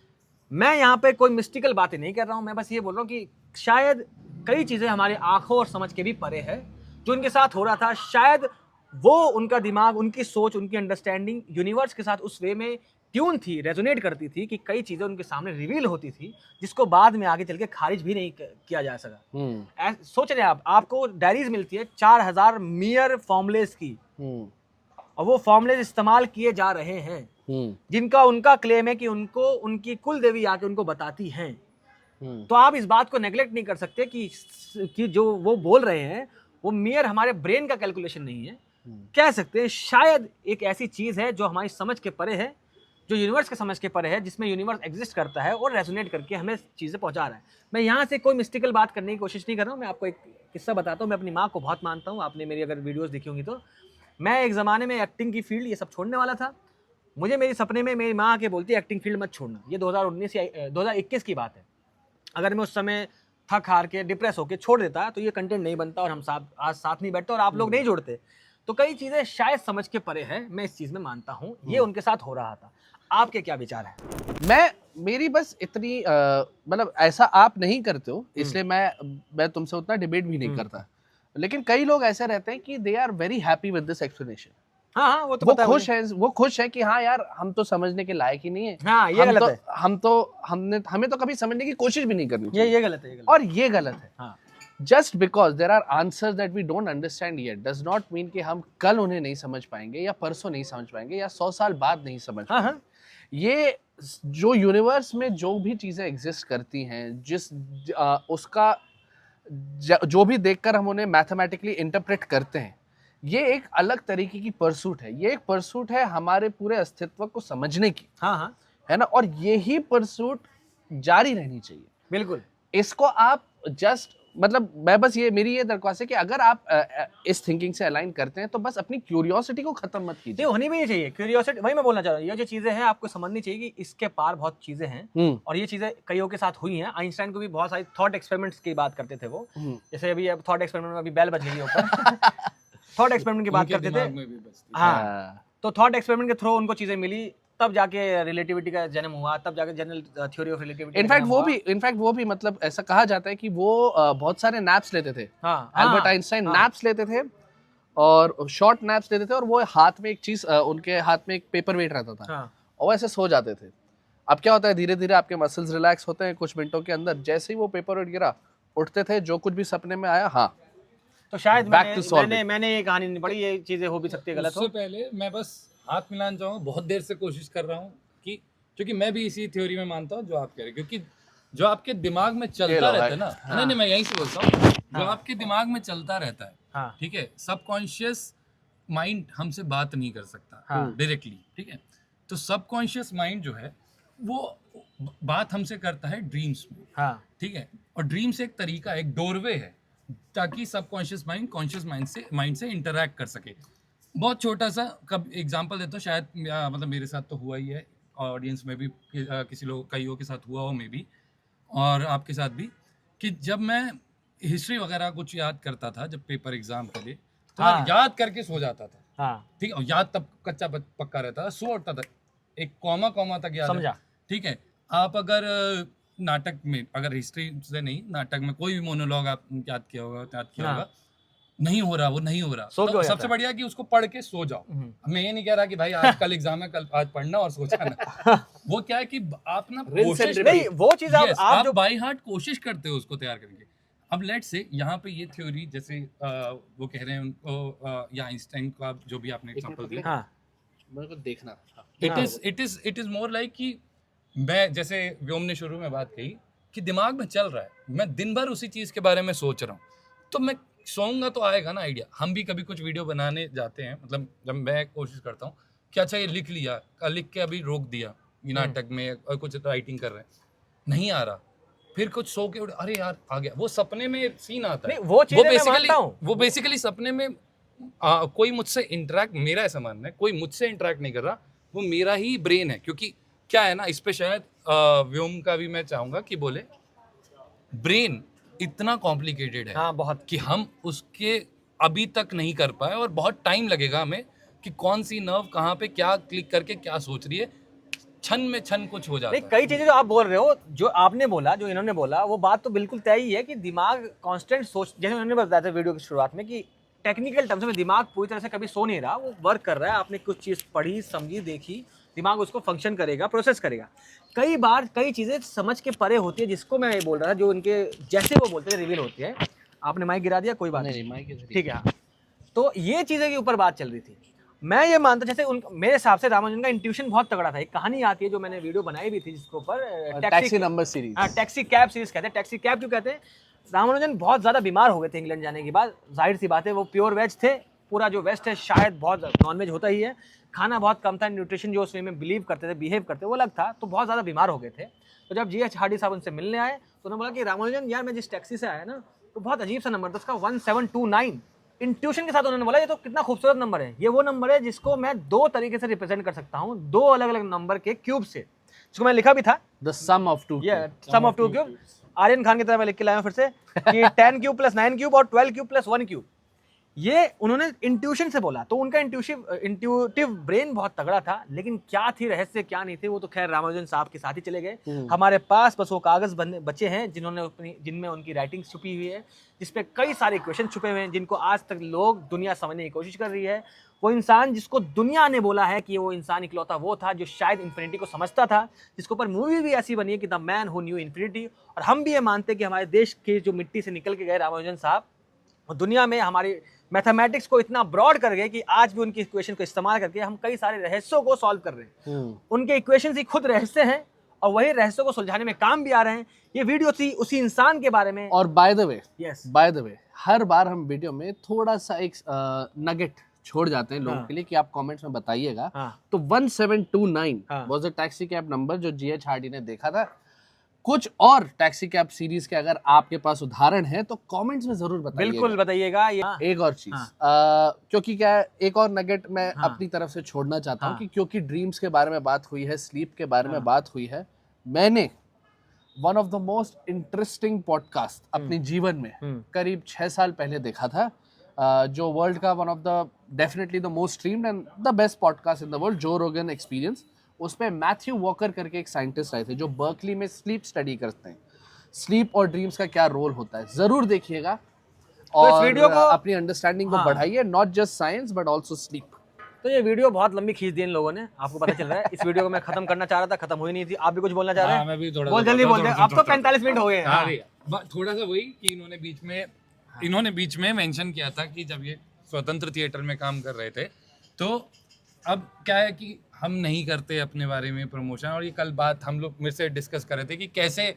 मैं यहाँ पे कोई मिस्टिकल बातें नहीं कर रहा हूँ, मैं बस ये बोल रहा हूँ कि शायद कई चीज़ें हमारी आंखों और समझ के भी परे है। जो उनके साथ हो रहा था, शायद वो उनका दिमाग, उनकी सोच, उनकी अंडरस्टैंडिंग यूनिवर्स के साथ उस वे में ट्यून थी, रेजोनेट करती थी कि कई चीज़ें उनके सामने रिवील होती थी जिसको बाद में आगे चल के खारिज भी नहीं किया जा सका। सोच रहे हैं आपको डायरीज मिलती है 4000 मियर फॉर्मुलेस की, और वो फॉर्मुलेस इस्तेमाल किए जा रहे हैं जिनका उनका क्लेम है कि उनको उनकी कुल देवी आके उनको बताती हैं। तो आप इस बात को नेग्लेक्ट नहीं कर सकते कि जो वो बोल रहे हैं वो मियर हमारे ब्रेन का कैलकुलेशन नहीं है। कह सकते हैं शायद एक ऐसी चीज़ है जो हमारी समझ के परे है, जो यूनिवर्स के समझ के परे है, जिसमें यूनिवर्स एग्जिस्ट करता है और रेजोनेट करके हमें चीज़ें पहुंचा रहा है। मैं यहाँ से कोई मिस्टिकल बात करने की कोशिश नहीं कर रहा हूँ। मैं आपको एक किस्सा बताता हूँ। मैं अपनी माँ को बहुत मानता हूँ, आपने मेरी अगर वीडियोस देखी होंगी तो। मैं एक ज़माने में एक्टिंग की फील्ड ये सब छोड़ने वाला था। मुझे मेरे सपने में मेरी माँ आके बोलती है एक्टिंग फील्ड मत छोड़ना। ये 2019 या 2021 की बात है। अगर मैं उस समय थक हार के डिप्रेस होकर छोड़ देता तो ये कंटेंट नहीं बनता और हम आज साथ नहीं बैठते और आप लोग नहीं जुड़ते। तो कई चीज़ें शायद समझ के परे है, मैं इस चीज़ में मानता हूँ। ये उनके साथ हो रहा था। आपके क्या विचार है? मेरी बस इतनी मतलब ऐसा आप नहीं करते हो इसलिए मैं तुमसे उतना डिबेट भी नहीं करता। लेकिन कई लोग ऐसे रहते हैं कि they are very happy with this explanation. हाँ, वो खुश है कि हाँ यार हम तो समझने के लायक ही नहीं है। हाँ, ये गलत है। हमें तो कभी समझने की कोशिश भी नहीं करनी चाहिए। ये गलत है। और ये गलत है। हाँ। Just because there are answers that we don't understand yet does not mean कि हम कल उन्हें नहीं समझ पाएंगे या परसों नहीं समझ पाएंगे या 100 साल बाद नहीं समझ पाएंगे। हाँ। ये जो यूनिवर्स में जो भी चीजें एग्जिस्ट करती हैं, उसका जो भी देखकर हम उन्हें मैथमेटिकली इंटरप्रेट करते हैं, ये एक अलग तरीके की परसूट है। ये एक परसूट है हमारे पूरे अस्तित्व को समझने की। हाँ, है ना। और यही परसूट जारी रहनी चाहिए। बिल्कुल। इसको आप जस्ट मतलब मैं बस ये मेरी ये दरख्वास्त है कि अगर आप इस थिंकिंग से अलाइन करते हैं तो बस अपनी क्यूरियोसिटी को खत्म मत कीजिए। नहीं, होनी भी नहीं चाहिए क्यूरियोसिटी, वही मैं बोलना चाह रहा हूँ। ये जो चीजें हैं आपको समझनी चाहिए कि इसके पार बहुत चीजें हैं, और ये चीजें कईयों के साथ हुई हैं। आइंस्टाइन को भी बहुत सारी थॉट एक्सपेरिमेंट्स की बात करते थे वो, जैसे अभी अब थॉट एक्सपेरिमेंट में अभी बेल बज गई है ऊपर थॉट एक्सपेरिमेंट की बात करते थे। हाँ, तो थॉट एक्सपेरिमेंट के थ्रू उनको चीजें मिली, तब जाके रिलेटिविटी का जन्म हुआ, तब जाके general theory of relativity. In fact वो भी मतलब ऐसा कहा जाता है कि वो बहुत सारे नैप्स लेते थे। एल्बर्ट आइंस्टाइन नैप्स लेते थे और शॉर्ट नैप्स लेते थे, और वो हाथ में एक चीज उनके हाथ में एक पेपर वेट रहता था, और वो ऐसे सो जाते थे। अब क्या होता है, धीरे धीरे आपके मसल्स रिलैक्स होते हैं कुछ मिनटों के अंदर, जैसे ही वो पेपर वेट गिरा उठते थे, जो कुछ भी सपने में आया, हाँ तो शायद मैंने ये कहानी नहीं पढ़ी, ये चीजें हो भी सकती है गलत हो। उससे पहले मैं बस हाथ मिलाना चाहूँगा, बहुत देर से कोशिश कर रहा हूँ कि, क्योंकि मैं भी इसी थ्योरी में मानता हूँ जो आप कह रहे हैं, क्योंकि जो आपके दिमाग में चलता रहता है ना, नहीं मैं यहीं से बोलता हूँ, जो आपके दिमाग में चलता रहता है, ठीक है, सबकॉन्शियस माइंड हमसे बात नहीं कर सकता डायरेक्टली, ठीक है, तो सबकॉन्शियस माइंड जो है वो बात हमसे करता है ड्रीम्स में, ठीक है, और ड्रीम्स एक तरीका, एक डोरवे है ताकि सबकॉन्शियस माइंड कॉन्शियस माइंड से इंटरैक्ट कर सके। बहुत छोटा सा कब एग्जांपल देता हूँ, शायद मतलब मेरे साथ तो हुआ ही है, ऑडियंस में भी किसी लोग कईयों के साथ हुआ हो मे बी, और आपके साथ भी, कि जब मैं हिस्ट्री वगैरह कुछ याद करता था जब पेपर एग्जाम के लिए, तो मैं याद करके सो जाता था, ठीक है, और याद तब कच्चा पक्का रहता था, सो उठता था, एक कॉमा तक याद समझा, ठीक है। आप अगर नाटक में, अगर हिस्ट्री से नहीं, नाटक में कोई भी मोनोलॉग आप याद किया होगा, नहीं हो रहा, वो नहीं हो रहा, तो सबसे बढ़िया कि उसको पढ़ के सो जाओ। मैं ये नहीं कह रहा कि भाई आज कल एग्जाम है, कल आज पढ़ना और सो जाना वो क्या है कि आप ना कोशिश नहीं, वो चीज आप जो बाय हार्ट कोशिश करते हो उसको तैयार करके। अब लेट्स से यहाँ पे ये थ्योरी, जैसे वो कह रहे हैं उनको, या आइंस्टाइन का जो भी आपने एग्जांपल दिया, मेरे को देखना, इट इज मोर लाइक कि मैं, जैसे व्योम ने शुरू में बात कही कि दिमाग में चल रहा है, मैं दिन भर उसी चीज के बारे में सोच रहा हूँ, तो मैं सोऊंगा तो आएगा ना आइडिया। हम भी कभी कुछ वीडियो बनाने जाते हैं, मतलब जब मैं कोशिश करता हूँ कि अच्छा ये लिख लिया, लिख के अभी रोक दिया नाटक में, और कुछ राइटिंग कर रहे हैं, नहीं आ रहा, फिर कुछ सो के अरे यार आ गया, वो सपने में सीन आता है, वो बेसिकली सपने में कोई मुझसे इंटरेक्ट, मेरा ऐसा मानना है, कोई मुझसे इंटरेक्ट नहीं कर रहा, वो मेरा ही ब्रेन है। क्योंकि क्या है ना, इस पे शायद व्योम का भी मैं चाहूंगा कि बोले, ब्रेन इतना कॉम्प्लिकेटेड है, बहुत, कि हम उसके अभी तक नहीं कर पाए, और बहुत टाइम लगेगा हमें कि कौन सी नर्व कहाँ पे क्या क्लिक करके क्या सोच रही है, क्षण में क्षण कुछ हो जाता है। कई चीजें जो आप बोल रहे हो, जो आपने बोला, जो इन्होंने बोला, वो बात तो बिल्कुल तय ही है कि दिमाग कांस्टेंट सोच, जैसे उन्होंने बताया था वीडियो की शुरुआत में कि टेक्निकल टर्म्स में दिमाग पूरी तरह से कभी सो नहीं रहा, वो वर्क कर रहा है। आपने कुछ चीज पढ़ी, समझी, देखी, दिमाग उसको फंक्शन करेगा, प्रोसेस करेगा। कई बार कई चीजें समझ के परे होती है, जिसको मैं बोल रहा था, जो उनके जैसे वो बोलते हैं रिवील होती है। आपने माइक गिरा दिया, कोई बात नहीं, माइक ठीक है। तो ये चीजें के ऊपर बात चल रही थी। मैं ये मानता, जैसे मेरे हिसाब से रामानुजन का इंट्यूशन बहुत तगड़ा था। एक कहानी आती है जो मैंने वीडियो बनाई भी थी, जिसके ऊपर taxi number series, taxi cab series कहते हैं। टैक्सी कैब क्यों कहते हैं? रामानुजन बहुत ज्यादा बीमार हो गए थे इंग्लैंड जाने के बाद, जाहिर सी बात है, वो प्योर वेज थे, पूरा जो वेस्ट है शायद बहुत नॉन वेज होता ही है, खाना बहुत कम था, न्यूट्रिशन जो उसमें में बिलीव करते थे, बिहेव करते वो अलग था, तो बहुत ज़्यादा बीमार हो गए थे। तो जब GH हार्डी साहब उनसे मिलने आए तो उन्होंने बोला कि रामानुजन यार, मैं जिस टैक्सी से आया ना, तो बहुत अजीब सा नंबर था उसका, 1729। इंट्यूशन के साथ उन्होंने बोला ये तो कितना खूबसूरत नंबर है, ये वो नंबर है जिसको मैं दो तरीके से रिप्रेजेंट कर सकता हूँ, दो अलग अलग नंबर के क्यूब से, जिसको मैं लिखा भी था, the sum of two cube. Aryan Khan की तरह मैं लिख के लाया फिर से कि 10 क्यूब प्लस 9 क्यूब और 12 क्यूब प्लस 1 क्यूब। ये उन्होंने इंट्यूशन से बोला, तो उनका इंट्यूटिव ब्रेन बहुत तगड़ा था। लेकिन क्या थी रहस्य, क्या नहीं थे, वो तो खैर रामानुजन साहब के साथ ही चले गए। हमारे पास बस वो कागज बचे हैं जिनमें उनकी राइटिंग छुपी हुई है, जिसपे कई सारे क्वेश्चन छुपे हुए हैं, जिनको आज तक लोग दुनिया समझने की कोशिश कर रही है। वो इंसान जिसको दुनिया ने बोला है कि वो इंसान इकलौता वो था जो शायद इन्फिनिटी को समझता था, जिसके ऊपर मूवी भी ऐसी बनी है कि the man who knew infinity. और हम भी ये मानते हैं कि हमारे देश के जो मिट्टी से निकल के गए रामानुजन साहब, और दुनिया में हमारी मैथमेटिक्स को इतना ब्रॉड कर गए कि आज भी उनकी इक्वेशन को इस्तेमाल करके हम कई सारे रहस्यों को सॉल्व कर रहे हैं। उनके इक्वेशन ही खुद रहस्य हैं, और वही रहस्यों को सुलझाने में काम भी आ रहे हैं। ये वीडियो थी उसी इंसान के बारे में। और बाय द वे हर बार हम वीडियो में थोड़ा सा एक नगेट छोड़ जाते हैं लोगों के लिए कि आप कमेंट्स में बताइएगा। तो 1729 was the taxi cab number जो GH हार्डी ने देखा था। कुछ और टैक्सी कैब सीरीज के अगर आपके पास उदाहरण है तो कमेंट्स में जरूर बताइए। बिल्कुल बताइएगा। ये एक और चीज, क्योंकि क्या है, एक और नगेट मैं अपनी तरफ से छोड़ना चाहता हूँ कि क्योंकि ड्रीम्स के बारे में बात हुई है, स्लीप के बारे में बात हुई है, मैंने one of the most interesting podcast अपने जीवन में करीब 6 साल पहले देखा था, जो वर्ल्ड का one of the definitely the most streamed and the best podcast in the world, जो रोगन एक्सपीरियंस। उसमें मैथ्यू वॉकर करके एक साइंटिस्ट आए थे जो बर्कली में स्लीप स्टडी करते हैं, स्लीप और ड्रीम्स का क्या रोल होता है, जरूर देखिएगा तो इस और वीडियो को अपनी अंडरस्टैंडिंग को बढ़ाइए, not just science but also sleep. तो ये वीडियो बहुत लंबी खींच दी इन लोगों ने, आपको पता चल रहा है। इस वीडियो को मैं खत्म करना चाह रहा था, खत्म हुई नहीं थी। आप भी कुछ बोलना चाह रहे हैं? मैं भी थोड़ा बहुत जल्दी बोल दे, अब तो 45 मिनट हो गए हैं। थोड़ा सा वही कि इन्होंने बीच में मेंशन किया था कि जब ये स्वतंत्र थिएटर में काम कर रहे थे, तो अब क्या है कि हम नहीं करते अपने बारे में प्रमोशन, और ये कल बात हम लोग मेरे से डिस्कस कर रहे थे कि कैसे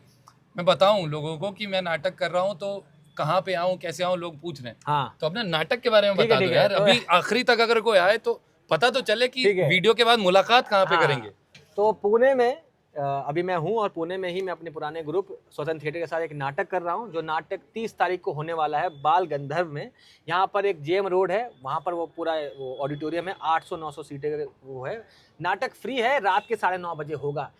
मैं बताऊं लोगों को कि मैं नाटक कर रहा हूं, तो कहाँ पे आऊं, कैसे आऊं, लोग पूछ रहे हैं। हाँ। तो अपने नाटक के बारे में ठीक है, बता दो ठीक है। यार, अभी आखिरी तक अगर कोई आए तो पता तो चले कि ठीक है। वीडियो के बाद मुलाकात कहाँ पे हाँ। करेंगे। तो पुणे में अभी मैं हूँ, और पुणे में ही मैं अपने पुराने ग्रुप स्वतंत्र थिएटर के साथ एक नाटक कर रहा हूँ, जो नाटक 30 तारीख को होने वाला है बाल गंधर्व में। यहाँ पर एक जेम रोड है, वहाँ पर वो पूरा वो ऑडिटोरियम है, 800-900 सीटें वो है। नाटक फ्री है, रात के 9:30 बजे होगा।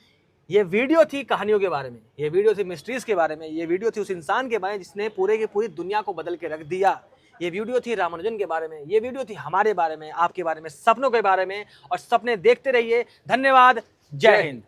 ये वीडियो थी कहानियों के बारे में, ये वीडियो थी मिस्ट्रीज के बारे में, ये वीडियो थी उस इंसान के बारे में जिसने पूरे की पूरी दुनिया को बदल के रख दिया। ये वीडियो थी रामानुजन के बारे में, ये वीडियो थी हमारे बारे में, आपके बारे में, सपनों के बारे में। और सपने देखते रहिए। धन्यवाद। जय हिंद।